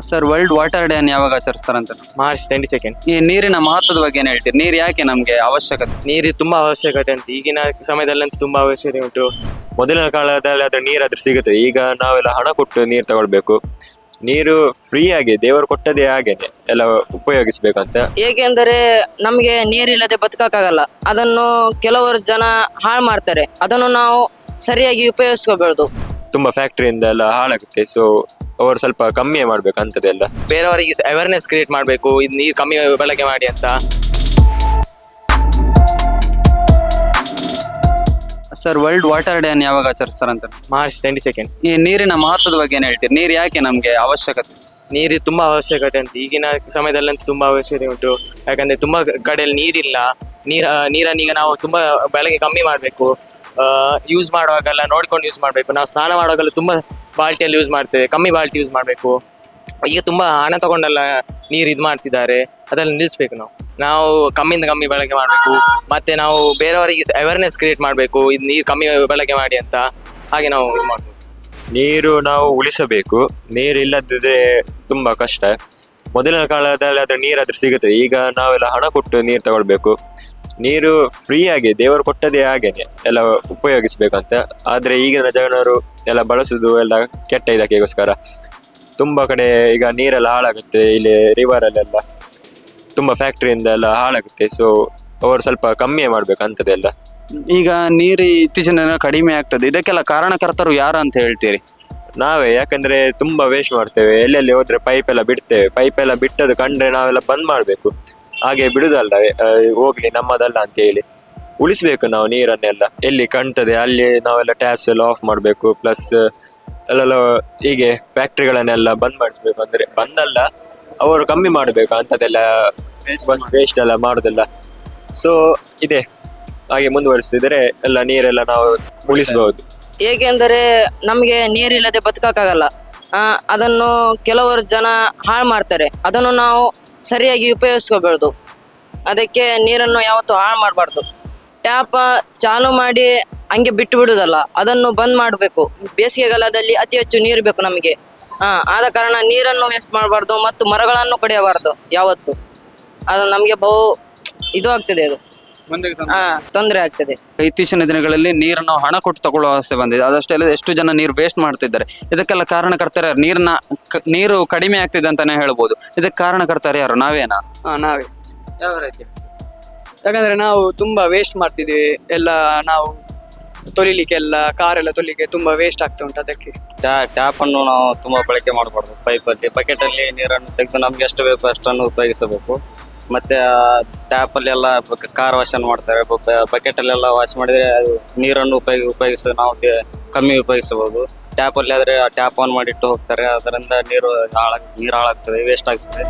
Sir, world water day ಅನ್ನು ಯಾವಾಗ ಆಚರಿಸ್ತಾರಂತ? March 22. ಈ ನೀರಿನ ಮಹತ್ವದ ಬಗ್ಗೆ ಏನ್ ಹೇಳ್ತೀರಿ? ನೀರು ಯಾಕೆ ನಮ್ಗೆ ಅವಶ್ಯಕತೆ? ನೀರು ತುಂಬಾ ಅವಶ್ಯಕತೆ ಉಂಟು ಈಗಿನ ಸಮಯದಲ್ಲಂತೂ ತುಂಬಾ ಅವಶ್ಯಕತೆ ಉಂಟು. ಮೊದಲಿನ ಕಾಲದಲ್ಲಿ ಅದ್ರ ನೀರಾದ್ರೂ ಸಿಗುತ್ತೆ. ಈಗ ನಾವೆಲ್ಲ ಹಣ ಕೊಟ್ಟು ನೀರು ತಗೊಳ್ಬೇಕು. ನೀರು ಫ್ರೀ ಆಗಿ ದೇವರು ಕೊಟ್ಟದೇ ಹಾಗೇನೆ ಎಲ್ಲ ಉಪಯೋಗಿಸ್ಬೇಕಂತ. ಏಕೆಂದರೆ ನಮಗೆ ನೀರಿಲ್ಲದೆ ಬದುಕಕ್ಕಾಗಲ್ಲ. ಅದನ್ನು ಕೆಲವರು ಜನ ಹಾಳು ಮಾಡ್ತಾರೆ. ಅದನ್ನು ನಾವು ಸರಿಯಾಗಿ ಉಪಯೋಗಿಸ್ಕೋಬಹುದು. ತುಂಬಾ ಫ್ಯಾಕ್ಟ್ರಿಯಿಂದ ಎಲ್ಲ ಹಾಳಾಗುತ್ತೆ. ಸೊ ಅವರು ಸ್ವಲ್ಪ ಕಮ್ಮಿ ಮಾಡ್ಬೇಕು ಅಂತದೆಲ್ಲ. ಬೇರೆಯವರಿಗೆ ಅವೇರ್ನೆಸ್ ಕ್ರಿಯೇಟ್ ಮಾಡಬೇಕು, ಇದು ನೀರು ಕಮ್ಮಿ ಬಳಕೆ ಮಾಡಿ ಅಂತ. ಸರ್, ವರ್ಲ್ಡ್ ವಾಟರ್ ಡೇ ಅನ್ನು ಯಾವಾಗ ಆಚರಿಸ್ತಾರಂತ? ಮಾರ್ಚ್ 22. ಈ ನೀರಿನ ಮಹತ್ವದ ಬಗ್ಗೆ ಏನ್ ಹೇಳ್ತೀರಿ? ನೀರು ಯಾಕೆ ನಮ್ಗೆ ಅವಶ್ಯಕತೆ? ನೀರು ತುಂಬಾ ಅವಶ್ಯಕತೆ ಉಂಟು ಈಗಿನ ಸಮಯದಲ್ಲಂತೂ ತುಂಬಾ ಅವಶ್ಯಕತೆ ಉಂಟು. ಯಾಕಂದ್ರೆ ತುಂಬಾ ಕಡೆಯಲ್ಲಿ ನೀರಿಲ್ಲ. ನೀರನ್ನು ಈಗ ನಾವು ತುಂಬಾ ಬಳಕೆ ಕಮ್ಮಿ ಮಾಡಬೇಕು. ಯೂಸ್ ಮಾಡುವಾಗೆಲ್ಲ ನೋಡ್ಕೊಂಡು ಯೂಸ್ ಮಾಡಬೇಕು. ನಾವು ಸ್ನಾನ ಮಾಡುವಾಗೆಲ್ಲ ತುಂಬಾ ಬಾಲ್ಟಿಯಲ್ಲಿ ಯೂಸ್ ಮಾಡ್ತೇವೆ, ಕಮ್ಮಿ ಬಾಲ್ಟಿ ಯೂಸ್ ಮಾಡಬೇಕು. ಈಗ ತುಂಬಾ ಹಣ ತಗೊಂಡೆಲ್ಲ ನೀರು ಇದು ಮಾಡ್ತಿದ್ದಾರೆ, ಅದೆಲ್ಲ ನಿಲ್ಲಿಸ್ಬೇಕು. ನಾವು ಕಮ್ಮಿಯಿಂದ ಕಮ್ಮಿ ಬಳಕೆ ಮಾಡಬೇಕು. ಮತ್ತೆ ನಾವು ಬೇರೆಯವರಿಗೆ ಅವೇರ್ನೆಸ್ ಕ್ರಿಯೇಟ್ ಮಾಡಬೇಕು, ಇದು ನೀರು ಕಮ್ಮಿ ಬಳಕೆ ಮಾಡಿ ಅಂತ. ಹಾಗೆ ನಾವು ಇದು ಮಾಡ್ಬೇಕು. ನೀರು ನಾವು ಉಳಿಸಬೇಕು. ನೀರು ಇಲ್ಲದಿದ್ರೆ ತುಂಬಾ ಕಷ್ಟ. ಮೊದಲಿನ ಕಾಲದಲ್ಲಿ ಅದ್ರ ನೀರಾದ್ರೂ ಸಿಗುತ್ತೆ. ಈಗ ನಾವೆಲ್ಲ ಹಣ ಕೊಟ್ಟು ನೀರು ತಗೊಳ್ಬೇಕು. ನೀರು ಫ್ರೀ ಆಗಿ ದೇವರು ಕೊಟ್ಟದೇ ಹಾಗೇನೆ ಎಲ್ಲ ಉಪಯೋಗಿಸ್ಬೇಕಂತ. ಆದ್ರೆ ಈಗಿನ ಜನರು ಎಲ್ಲ ಬಳಸುದು ಎಲ್ಲ ಕೆಟ್ಟ ಇದಕ್ಕೆಗೋಸ್ಕರ. ತುಂಬಾ ಕಡೆ ಈಗ ನೀರೆಲ್ಲ ಹಾಳಾಗುತ್ತೆ. ಇಲ್ಲಿ ರಿವರಲ್ಲೆಲ್ಲ ತುಂಬಾ ಫ್ಯಾಕ್ಟ್ರಿಯಿಂದ ಎಲ್ಲ ಹಾಳಾಗುತ್ತೆ. ಸೊ ಅವರು ಸ್ವಲ್ಪ ಕಮ್ಮಿ ಮಾಡ್ಬೇಕಂತದೆಲ್ಲ. ಈಗ ನೀರು ಇತ್ತೀಚಿನ ದಿನ ಕಡಿಮೆ ಆಗ್ತದೆ. ಇದಕ್ಕೆಲ್ಲ ಕಾರಣಕರ್ತರು ಯಾರು ಅಂತ ಹೇಳ್ತೀರಿ? ನಾವೇ. ಯಾಕಂದ್ರೆ ತುಂಬಾ ವೇಸ್ಟ್ ಮಾಡ್ತೇವೆ. ಎಲ್ಲೆಲ್ಲಿ ಹೋದ್ರೆ ಪೈಪ್ ಎಲ್ಲ ಬಿಡ್ತೇವೆ. ಪೈಪ್ ಎಲ್ಲ ಬಿಟ್ಟದ್ದು ಕಂಡ್ರೆ ನಾವೆಲ್ಲ ಬಂದ್ ಮಾಡ್ಬೇಕು. ಹಾಗೆ ಬಿಡುದಲ್ಲ, ಹೋಗ್ಲಿ ನಮ್ಮದಲ್ಲ ಅಂತ ಹೇಳಿ ಉಳಿಸ್ಬೇಕು ನಾವು ನೀರನ್ನೆಲ್ಲ. ಎಲ್ಲಿ ಕಾಣ್ತದೆ ಅಲ್ಲಿ ನಾವೆಲ್ಲ ಟ್ಯಾಪ್ಸ್ ಎಲ್ಲ ಆಫ್ ಮಾಡಬೇಕು. ಪ್ಲಸ್ ಅಲ್ಲೆಲ್ಲ ಹೀಗೆ ಫ್ಯಾಕ್ಟ್ರಿಗಳನ್ನೆಲ್ಲ ಬಂದ್ ಮಾಡಿಸ್ಬೇಕು. ಅಂದ್ರೆ ಬಂದಲ್ಲ, ಅವರು ಕಮ್ಮಿ ಮಾಡಬೇಕು ಅಂಥದ್ದೆಲ್ಲ ವೇಸ್ಟ್ ಎಲ್ಲ ಮಾಡೋದೆಲ್ಲ. ಸೊ ಇದೆ ಹಾಗೆ ಮುಂದುವರಿಸಿದ್ರೆ ಎಲ್ಲ ನೀರೆಲ್ಲ ನಾವು ಉಳಿಸಬಹುದು. ಏಕೆಂದರೆ ನಮಗೆ ನೀರಿಲ್ಲದೆ ಬದುಕಕ್ಕಾಗಲ್ಲ. ಅದನ್ನು ಕೆಲವರು ಜನ ಹಾಳು ಮಾಡ್ತಾರೆ. ಅದನ್ನು ನಾವು ಸರಿಯಾಗಿ ಉಪಯೋಗಿಸ್ಕೋಬಹುದು. ಅದಕ್ಕೆ ನೀರನ್ನು ಯಾವತ್ತೂ ಹಾಳು ಮಾಡಬಾರ್ದು. ಟ್ಯಾಪ್ ಚಾಲು ಮಾಡಿ ಹಂಗೆ ಬಿಟ್ಟು ಬಿಡುವುದಲ್ಲ, ಅದನ್ನು ಬಂದ್ ಮಾಡಬೇಕು. ಬೇಸಿಗೆಗಾಲದಲ್ಲಿ ಅತಿ ಹೆಚ್ಚು ನೀರು ಬೇಕು ನಮಗೆ. ಆದ ಕಾರಣ ನೀರನ್ನು ವೇಸ್ಟ್ ಮಾಡಬಾರ್ದು ಮತ್ತು ಮರಗಳನ್ನು ಕಡಿಯಬಾರ್ದು ಯಾವತ್ತು. ಅದು ನಮಗೆ ಬಹು ಇದು ಆಗ್ತದೆ, ಅದು ತೊಂದರೆ ಆಗ್ತದೆ. ಇತ್ತೀಚಿನ ದಿನಗಳಲ್ಲಿ ನೀರನ್ನು ಹಣ ಕೊಟ್ಟು ತಗೊಳ್ಳುವ ಅವಸ್ಥೆ ಬಂದಿದೆ. ಅದಷ್ಟೇ ಅಲ್ಲದೆ ಎಷ್ಟು ಜನ ನೀರು ವೇಸ್ಟ್ ಮಾಡ್ತಿದ್ದಾರೆ. ಇದಕ್ಕೆಲ್ಲ ಕಾರಣಕರ್ತಾರೆ ನೀರು ಕಡಿಮೆ ಆಗ್ತಿದೆ ಅಂತಾನೆ ಹೇಳ್ಬೋದು. ಇದಕ್ಕೆ ಕಾರಣಕರ್ತಾರೆ ಯಾರು? ನಾವೇನಾ? ನಾವೇ. ಯಾವ ರೀತಿ? ಯಾಕಂದ್ರೆ ನಾವು ತುಂಬಾ ವೇಸ್ಟ್ ಮಾಡ್ತಿದ್ದೀವಿ. ಎಲ್ಲ ನಾವು ತೊಳಿಲಿಕ್ಕೆಲ್ಲ ಕಾರೆಲ್ಲ ತೊಳಿಲಿಕ್ಕೆ ತುಂಬಾ ವೇಸ್ಟ್ ಆಗ್ತಾ ಉಂಟು. ಅದಕ್ಕೆ ಟ್ಯಾಪ್ ಅನ್ನು ನಾವು ತುಂಬಾ ಬಳಕೆ ಮಾಡಬಾರ್ದು. ಪೈಪಲ್ಲಿ ಬಕೆಟ್ ಅಲ್ಲಿ ನೀರನ್ನು ತೆಗೆದು ನಮ್ಗೆ ಎಷ್ಟು ಬೇಕು ಅಷ್ಟನ್ನು ಉಪಯೋಗಿಸಬೇಕು. ಮತ್ತೆ ಟ್ಯಾಪ್ ಅಲ್ಲಿ ಎಲ್ಲ ಕಾರ್ ವಾಶ್ ಮಾಡ್ತಾರೆ. ಬಕೆಟ್ ಅಲ್ಲೆಲ್ಲ ವಾಶ್ ಮಾಡಿದ್ರೆ ಅದು ನೀರನ್ನು ಉಪಯೋಗಿಸ ನಾವು ಕಮ್ಮಿ ಉಪಯೋಗಿಸಬಹುದು. ಟ್ಯಾಪ್ ಅಲ್ಲಿ ಆದ್ರೆ ಟ್ಯಾಪ್ ಆನ್ ಮಾಡಿಟ್ಟು ಹೋಗ್ತಾರೆ. ಅದರಿಂದ ನೀರು ಹಾಳಾಗ್ತದೆ, ವೇಸ್ಟ್ ಆಗ್ತದೆ.